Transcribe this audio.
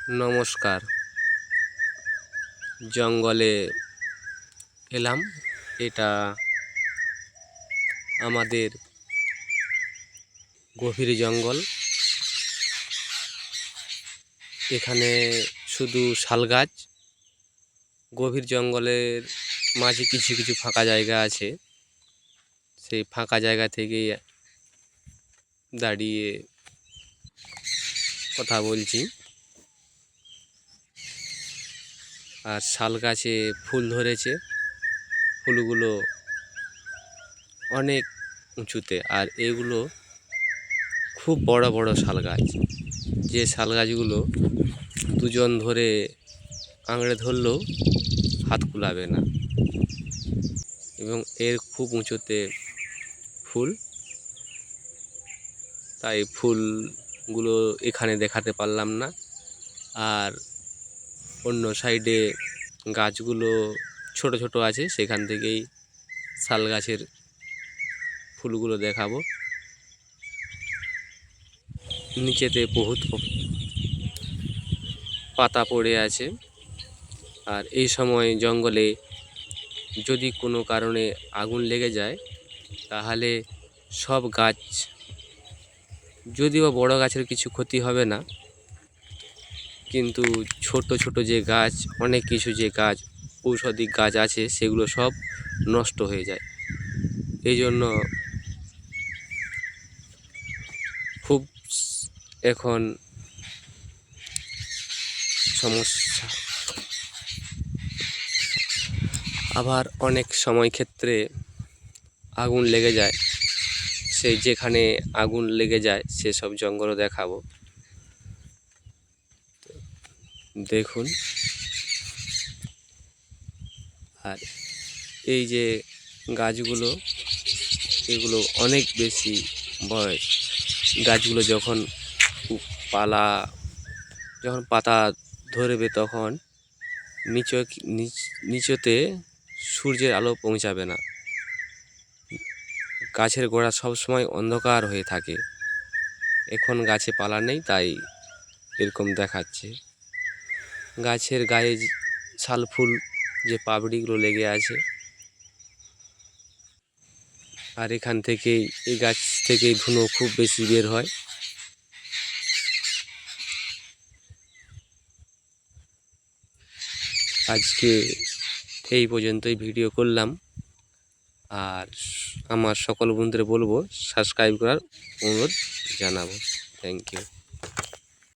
নমস্কার। জঙ্গলে এলাম। এটা আমাদের গভীর জঙ্গল। এখানে শুধু শাল গাছ। গভীর জঙ্গলের মাঝে কিছু কিছু ফাঁকা জায়গা আছে। সেই ফাঁকা জায়গা থেকেই দাঁড়িয়ে কথা বলছি। আর শাল গাছে ফুল ধরেছে। ফুলগুলো অনেক উঁচুতে, আর এগুলো খুব বড় বড় শাল গাছ। যে শাল গাছগুলো দুজন ধরে আঁকড়ে ধরলেও হাত কুলাবে না, এবং এর খুব উঁচুতে ফুল। তাই ফুলগুলো এখানে দেখাতে পারলাম না। আর অন্য সাইডে গাছগুলো ছোট ছোট আছে, সেখান থেকেই শাল গাছের ফুলগুলো দেখাবো। নিচেতে বহুত পাতা পড়ে আছে। আর এই সময় জঙ্গলে যদি কোনো কারণে আগুন লেগে যায়, তাহলে সব গাছ, যদিও বড় গাছের কিছু ক্ষতি হবে না, কিন্তু ছোট ছোট যে গাছ, অনেক কিছু যে গাছ, ঔষধি গাছ আছে, সেগুলো সব নষ্ট হয়ে যায়। এই জন্য খুব এখন সমস্যা। আবার অনেক সময় ক্ষেত্রে আগুন লেগে যায়। সেই যেখানে আগুন লেগে যায় সেসব জঙ্গলও দেখাবো। দেখুন। আর এই যে গাছগুলো, এগুলো অনেক বেশি বয়স। গাছগুলো যখন পাতা ধরবে, তখন নিচতে সূর্যের আলো পৌঁছাবে না। গাছের গোড়া সবসময় অন্ধকার হয়ে থাকে। এখন গাছে পালা নেই, তাই এরকম দেখাচ্ছে। গাছের গায়ে শাল ফুল যে পাপড়িগুলো লেগে আছে, আর এখান থেকেই, এই গাছ থেকেই ধুনো খুব বেশি বের হয়। আজকে এই পর্যন্তই ভিডিও করলাম। আর আমার সকল বন্ধুদের বলবো সাবস্ক্রাইব করার অনুরোধ জানাবো। Thank you.